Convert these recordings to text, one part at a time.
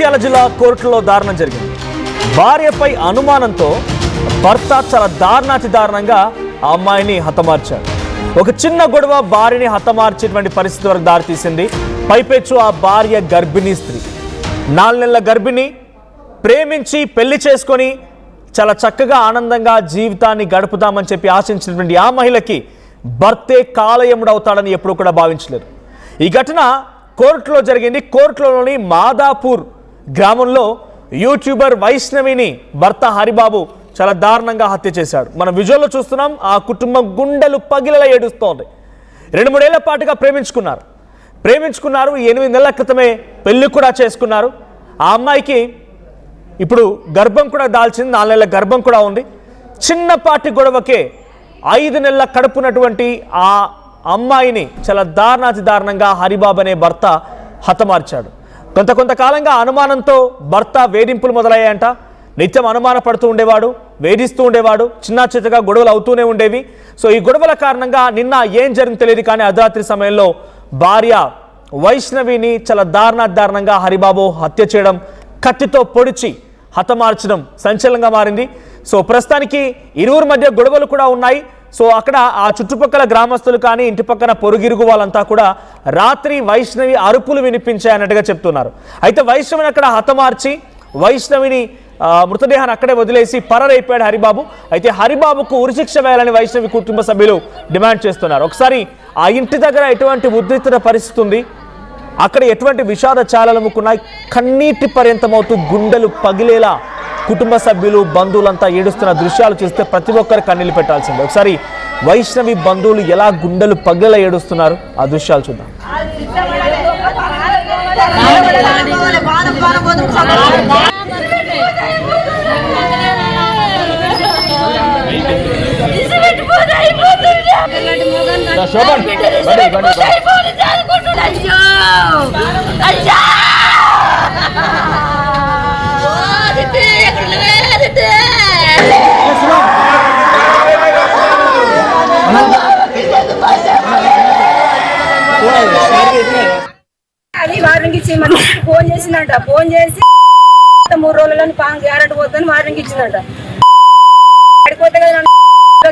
నంద్యాల జిల్లా కోర్టులో దారుణం జరిగింది. భార్యపై అనుమానంతో భర్త చాలా దారుణంగా ఆ అమ్మాయిని హతమార్చాడు. ఒక చిన్న గొడవ భార్యని హతమార్చేటువంటి పరిస్థితి వరకు దారితీసింది. పైపెచ్చు ఆ భార్య గర్భిణీ స్త్రీ, 4 నెలల గర్భిణి, ప్రేమించి పెళ్లి చేసుకొని చాలా చక్కగా ఆనందంగా జీవితాన్ని గడుపుదామని చెప్పి ఆశించినటువంటి ఆ మహిళకి భర్తే కాలయముడు అవుతాడని ఎప్పుడు కూడా భావించలేదు. ఈ ఘటన కోర్టులో జరిగింది. కోర్టులోని మాదాపూర్ గ్రామంలో యూట్యూబర్ వైష్ణవిని భర్త హరిబాబు చాలా దారుణంగా హత్య చేశాడు. మనం విజువల్లో చూస్తున్నాం. ఆ కుటుంబం గుండెలు పగిలేలా ఏడుస్తోంది. 2-3 ఏళ్ల పాటుగా ప్రేమించుకున్నారు. 8 నెలల క్రితమే పెళ్లి కూడా చేసుకున్నారు. ఆ అమ్మాయికి ఇప్పుడు గర్భం కూడా దాల్చింది, 4 నెలల గర్భం కూడా ఉంది. చిన్నపాటి గొడవకే 5 నెలల కడుపునటువంటి ఆ అమ్మాయిని చాలా దారుణంగా హరిబాబు అనే భర్త హతమార్చాడు. కొంతకాలంగా అనుమానంతో భర్త వేధింపులు మొదలయ్యాయంట. నిత్యం అనుమాన పడుతూ ఉండేవాడు, వేధిస్తూ ఉండేవాడు, చిన్నగా గొడవలు అవుతూనే ఉండేవి. సో ఈ గొడవల కారణంగా నిన్న ఏం జరిగిందో తెలియదు, కానీ అర్ధరాత్రి సమయంలో భార్య వైష్ణవిని చాలా దారుణంగా హరిబాబు హత్య చేయడం, కత్తితో పొడిచి హతమార్చడం సంచలనంగా మారింది. సో ప్రస్తుతానికి ఇరువురి మధ్య గొడవలు కూడా ఉన్నాయి. సో అక్కడ ఆ చుట్టుపక్కల గ్రామస్తులు కానీ ఇంటి పక్కన పొరుగిరుగు వాళ్ళంతా కూడా రాత్రి వైష్ణవి అరుపులు వినిపించాయన్నట్టుగా చెప్తున్నారు. అయితే వైష్ణవిని అక్కడ హతమార్చి వైష్ణవిని మృతదేహాన్ని అక్కడే వదిలేసి పరారైపోయాడు హరిబాబు. అయితే హరిబాబుకు ఉరిశిక్ష వేయాలని వైష్ణవి కుటుంబ సభ్యులు డిమాండ్ చేస్తున్నారు. ఒకసారి ఆ ఇంటి దగ్గర ఎటువంటి ఉద్రిక్తత పరిస్థితి ఉంది, అక్కడ ఎటువంటి విషాద చాలముకున్నాయి, కన్నీటి పర్యంతమవుతూ గుండెలు పగిలేలా కుటుంబ సభ్యులు బంధువులంతా ఏడుస్తున్న దృశ్యాలు చూస్తే ప్రతి ఒక్కరు కన్నీళ్ళు పెట్టాల్సిందే. ఒకసారి వైష్ణవి బంధువులు ఎలా గుండెలు పగిలేలా ఏడుస్తున్నారు ఆ దృశ్యాలు చూద్దాం. అది వార్నింగ్ ఇచ్చి ఫోన్ చేసిందంట. ఫోన్ చేసి 3 రోజులలో గ్యారెంటీ పోతాను వార్నింగ్ ఇచ్చిందంట. అడిపోతే కదా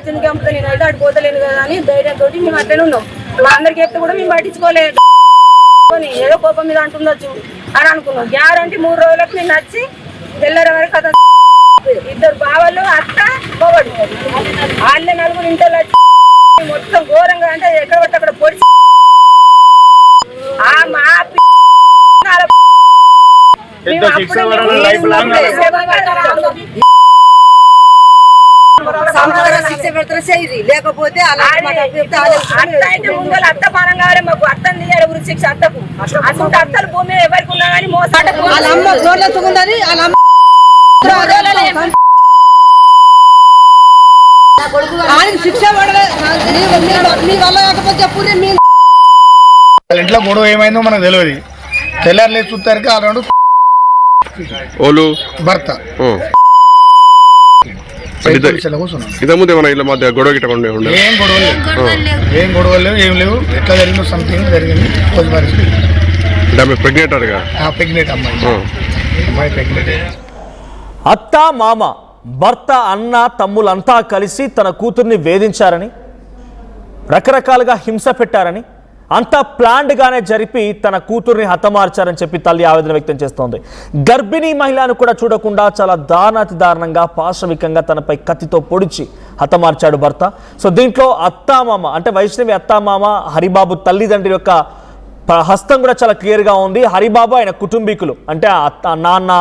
చంపుతా, నేనైతే అడిపోతలేను కదా అని ధైర్యంతో మేము అట్లనే ఉన్నాం. మా అందరికి చెప్తే కూడా మేము పట్టించుకోలేదు. ఏదో కోపం మీద అంటుండొచ్చు అని అనుకున్నాం. గ్యారెంటీ 3 రోజులకు నేను నచ్చి తెల్లర వరకు కథ. 2 బావలు అత్త పోవడు, వాళ్ళ 4 ఇంట్లో మొత్తం ఘోరంగా అంటే ఎక్కడ పట్టి అక్కడ పొడిచి లేకపోతే అత్త పానం కావాలి మాకు. అత్తని తీయాలి ఉరి శిక్ష అత్తకు. అసలు అత్తలు భూమి ఎవరికి ఉన్నా కానీ శిక్ష ఇంట్లో గొడవ ఏమైందో మనకు తెలియదు. తెల్లారులే చూస్తారికి ఆనాడు భర్త ఏం గొడవలు ఏం లేవు. ఎట్లా జరిగిందో సంథింగ్ జరిగింది. ప్రెగ్నెంట్ అమ్మాయి ప్రెగ్నెంట్. అత్త మామ భర్త అన్న తమ్ములంతా కలిసి తన కూతుర్ని వేధించారని, రకరకాలుగా హింస పెట్టారని, అంతా ప్లాన్డ్గానే జరిపి తన కూతుర్ని హతమార్చారని చెప్పి తల్లి ఆవేదన వ్యక్తం చేస్తోంది. గర్భిణీ మహిళను కూడా చూడకుండా చాలా దారుణంగా పాశవికంగా తనపై కత్తితో పొడిచి హతమార్చాడు భర్త. సో దీంట్లో అత్తామామ అంటే వైష్ణవి అత్తామామ హరిబాబు తల్లిదండ్రుల యొక్క హస్తం కూడా చాలా క్లియర్గా ఉంది. హరిబాబు ఆయన కుటుంబీకులు అంటే నాన్న,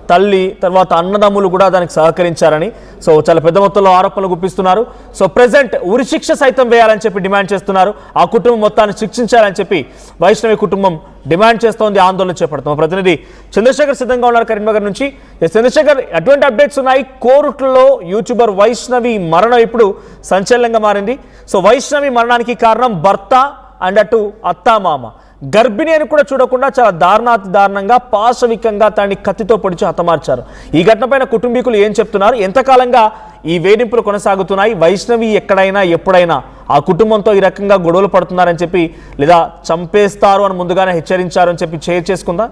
తల్లి, తర్వాత అన్నదమ్ములు కూడా దానికి సహకరించారని సో చాలా పెద్ద మొత్తంలో ఆరోపణలు గుప్పిస్తున్నారు. సో ప్రెజెంట్ ఉరిశిక్ష సైతం వేయాలని చెప్పి డిమాండ్ చేస్తున్నారు. ఆ కుటుంబం మొత్తాన్ని శిక్షించాలని చెప్పి వైష్ణవి కుటుంబం డిమాండ్ చేస్తోంది, ఆందోళన చేపడుతుంది. ప్రతినిధి చంద్రశేఖర్ సిద్ధంగా ఉన్నారు కరీంనగర్ నుంచి. చంద్రశేఖర్, ఎటువంటి అప్డేట్స్ ఉన్నాయి? కోర్టులో యూట్యూబర్ వైష్ణవి మరణం ఇప్పుడు సంచలనంగా మారింది. సో వైష్ణవి మరణానికి కారణం భర్త అండ్ అటు అత్తామామ. గర్భిణి అని కూడా చూడకుండా చాలా దారుణంగా పాశవికంగా తనని కత్తితో పొడిచి హతమార్చారు. ఈ ఘటనపైన కుటుంబీకులు ఏం చెప్తున్నారు? ఎంతకాలంగా ఈ వేధింపులు కొనసాగుతున్నాయి? వైష్ణవి ఎక్కడైనా ఎప్పుడైనా ఆ కుటుంబంతో ఈ రకంగా గొడవలు పడుతున్నారని చెప్పి లేదా చంపేస్తారు అని ముందుగానే హెచ్చరించారు అని చెప్పి షేర్ చేసుకుందా?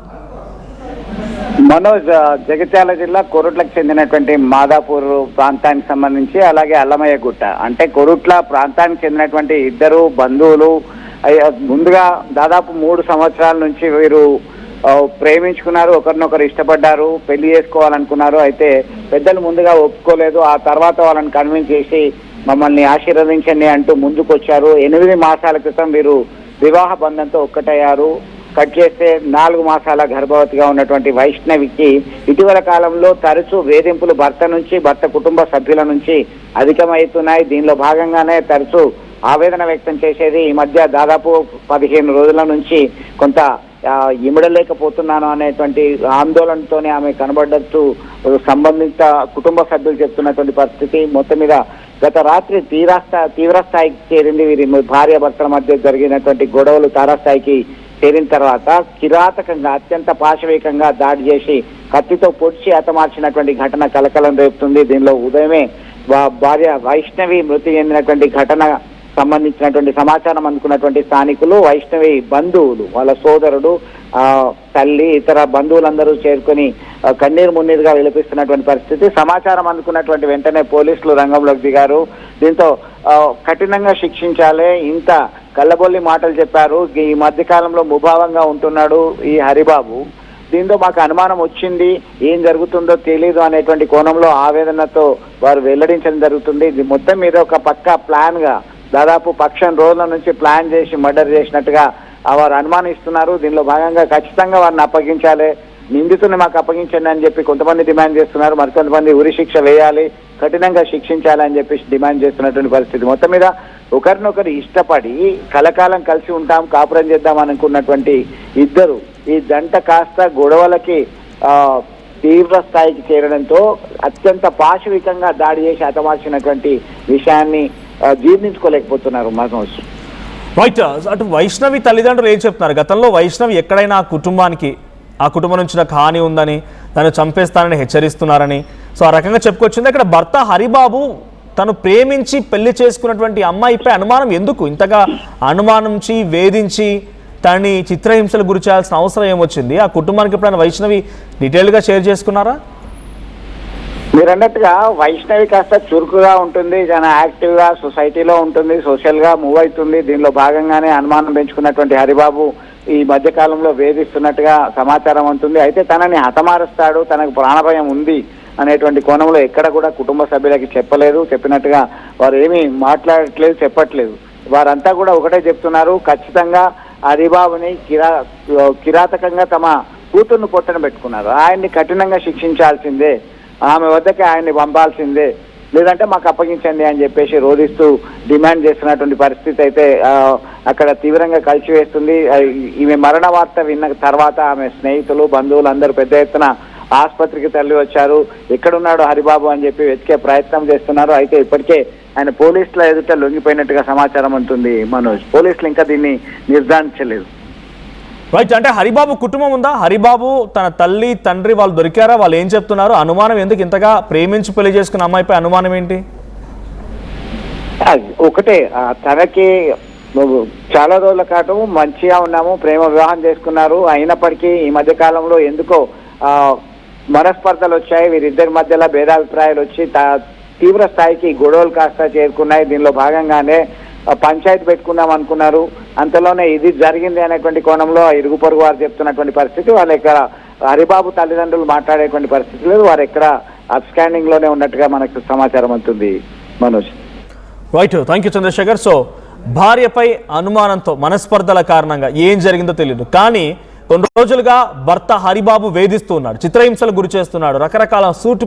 మనోజ్, జగిత్యాల జిల్లా కొరుట్లకు చెందినటువంటి మాదాపూర్ ప్రాంతానికి సంబంధించి అలాగే అల్లమయ్య గుట్ట అంటే కొరుట్ల ప్రాంతానికి చెందినటువంటి ఇద్దరు బంధువులు ముందుగా దాదాపు 3 సంవత్సరాల నుంచి వీరు ప్రేమించుకున్నారు, ఒకరినొకరు ఇష్టపడ్డారు, పెళ్లి చేసుకోవాలనుకున్నారు. అయితే పెద్దలు ముందుగా ఒప్పుకోలేదు. ఆ తర్వాత వాళ్ళని కన్విన్స్ చేసి మమ్మల్ని ఆశీర్వదించండి అంటూ ముందుకు వచ్చారు. 8 మాసాల క్రితం వీరు వివాహ బంధంతో ఒక్కటయ్యారు. కట్ చేస్తే 4 మాసాల గర్భవతిగా ఉన్నటువంటి వైష్ణవికి ఇటీవల కాలంలో తరచూ వేధింపులు భర్త కుటుంబ సభ్యుల నుంచి అధికమవుతున్నాయి. దీనిలో భాగంగానే తరచూ ఆవేదన వ్యక్తం చేసేది. ఈ మధ్య దాదాపు 15 రోజుల నుంచి కొంత ఇమడలేకపోతున్నాను అనేటువంటి ఆందోళనతోనే ఆమె కనబడ్డట్టు సంబంధిత కుటుంబ సభ్యులు చెప్తున్నటువంటి పరిస్థితి. మొత్తం మీద గత రాత్రి తీవ్ర స్థాయికి చేరింది. వీరి భార్యాభర్తల మధ్య జరిగినటువంటి గొడవలు తారాస్థాయికి చేరిన తర్వాత కిరాతకంగా అత్యంత పాశవికంగా దాడి చేసి కత్తితో పొడిచి హతమార్చినటువంటి ఘటన కలకలం రేపుతుంది. దీనిలో ఉదయమే భార్య వైష్ణవి మృతి చెందినటువంటి ఘటన సంబంధించినటువంటి సమాచారం అందుకున్నటువంటి స్థానికులు, వైష్ణవి బంధువులు, వాళ్ళ సోదరుడు, తల్లి, ఇతర బంధువులందరూ చేరుకొని కన్నీరు మున్నీరుగా విలపిస్తున్నటువంటి పరిస్థితి. సమాచారం అందుకున్నటువంటి వెంటనే పోలీసులు రంగంలోకి దిగారు. దీంతో కఠినంగా శిక్షించాలి, ఇంత కళ్ళబొల్లి మాటలు చెప్పారు, ఈ మధ్య కాలంలో ముభావంగా ఉంటున్నాడు ఈ హరిబాబు, దీంతో మాకు అనుమానం వచ్చింది, ఏం జరుగుతుందో తెలీదు అనేటువంటి కోణంలో ఆవేదనతో వారు వెల్లడించడం జరుగుతుంది. ఇది మొత్తం మీద ఒక పక్కా ప్లాన్ గా దాదాపు 15 రోజుల నుంచి ప్లాన్ చేసి మర్డర్ చేసినట్టుగా వారు అనుమానిస్తున్నారు. దీనిలో భాగంగా ఖచ్చితంగా వారిని అప్పగించాలి, నిందితుని మాకు అప్పగించండి అని చెప్పి కొంతమంది డిమాండ్ చేస్తున్నారు. మరికొంతమంది ఉరి శిక్ష వేయాలి, కఠినంగా శిక్షించాలి అని చెప్పి డిమాండ్ చేస్తున్నటువంటి పరిస్థితి. మొత్తం మీద ఒకరినొకరు ఇష్టపడి కలకాలం కలిసి ఉంటాం, కాపురం చేద్దాం అనుకున్నటువంటి ఇద్దరు ఈ జంట కాస్త గొడవలకి తీవ్ర స్థాయికి చేరడంతో అత్యంత పాశవికంగా దాడి చేసి హతమార్చినటువంటి విషయాన్ని జీర్ణించుకోలేకపోతున్నారు మనోజ్. రైట్. అటు వైష్ణవి తల్లిదండ్రులు ఏం చెప్తున్నారు? గతంలో వైష్ణవి ఎక్కడైనా ఆ కుటుంబం నుంచి నాకు హాని ఉందని, తను చంపేస్తానని హెచ్చరిస్తున్నారని, సో ఆ రకంగా చెప్పుకొచ్చింది. అక్కడ భర్త హరిబాబు తను ప్రేమించి పెళ్లి చేసుకున్నటువంటి అమ్మాయిపై అనుమానం ఎందుకు ఇంతగా అనుమానించి వేధించి తనని చిత్రహింసలు గురి చేయాల్సిన అవసరం ఏమొచ్చింది? ఆ కుటుంబానికి ఎప్పుడైనా వైష్ణవి డీటెయిల్గా షేర్ చేసుకున్నారా? మీరు అన్నట్టుగా వైష్ణవి కాస్త చురుకుగా ఉంటుంది, చాలా యాక్టివ్ గా సొసైటీలో ఉంటుంది, సోషల్ గా మూవ్ అవుతుంది. దీనిలో భాగంగానే అనుమానం పెంచుకున్నటువంటి హరిబాబు ఈ మధ్య కాలంలో వేధిస్తున్నట్టుగా సమాచారం ఉంటుంది. అయితే తనని హతమారుస్తాడు, తనకు ప్రాణభయం ఉంది అనేటువంటి కోణంలో ఎక్కడ కూడా కుటుంబ సభ్యులకి చెప్పలేదు. చెప్పినట్టుగా వారు ఏమీ మాట్లాడట్లేదు, చెప్పట్లేదు. వారంతా కూడా ఒకటే చెప్తున్నారు, ఖచ్చితంగా హరిబాబుని కిరాతకంగా తమ కూతుర్ను పొట్టన పెట్టుకున్నారు, ఆయన్ని కఠినంగా శిక్షించాల్సిందే, ఆమె వద్దకి ఆయన్ని పంపాల్సిందే, లేదంటే మాకు అప్పగించండి అని చెప్పేసి రోధిస్తూ డిమాండ్ చేస్తున్నటువంటి పరిస్థితి అయితే అక్కడ తీవ్రంగా కలిసివేస్తుంది. ఈమె మరణ వార్త విన్న తర్వాత ఆమె స్నేహితులు, బంధువులు అందరూ పెద్ద ఎత్తున ఆసుపత్రికి తరలి వచ్చారు. ఎక్కడున్నాడు హరిబాబు అని చెప్పి వెతికే ప్రయత్నం చేస్తున్నారు. అయితే ఇప్పటికే ఆయన పోలీసుల ఎదుట లొంగిపోయినట్టుగా సమాచారం ఉంటుంది మనోజ్. పోలీసులు ఇంకా దీన్ని నిర్ధారించలేదు. రైట్. అంటే హరిబాబు కుటుంబం ఉందా? హరిబాబు తన తల్లి తండ్రి వాళ్ళు దొరికారా? వాళ్ళు ఏం చెప్తున్నారు? అనుమానం ఎందుకు ఇంతగా ప్రేమించి పెళ్లి చేసుకున్న అమ్మాయిపై అనుమానం ఏంటి? ఒకటే, తనకి చాలా రోజుల పాటు మంచిగా ఉన్నాము, ప్రేమ వివాహం చేసుకున్నారు. అయినప్పటికీ ఈ మధ్య కాలంలో ఎందుకో మనస్పర్ధలు వచ్చాయి, వీరిద్దరి మధ్యలో భేదాభిప్రాయాలు వచ్చి తీవ్ర స్థాయికి గొడవలు కాస్త చేరుకున్నాయి. దీనిలో భాగంగానే పంచాయతీ పెట్టుకుందాం అనుకున్నారు. అంతలోనే ఇది జరిగింది అనేటువంటి కోణంలో ఇరుగు పొరుగు వారు చెప్తున్నటువంటి పరిస్థితి. వాళ్ళు ఇక్కడ హరిబాబు తల్లిదండ్రులు మాట్లాడేటువంటి పరిస్థితి లేదు, వారు ఎక్కడ అబ్స్కాండింగ్ లోనే ఉన్నట్టుగా మనకు సమాచారం అవుతుంది Manoj. Right. Thank you Chandrashekhar. So భార్యపై అనుమానంతో మనస్పర్ధల కారణంగా ఏం జరిగిందో తెలియదు, కానీ కొన్ని రోజులుగా భర్త హరిబాబు వేధిస్తూ ఉన్నాడు, చిత్రహింసలు గురి చేస్తున్నాడు, రకరకాల సూటు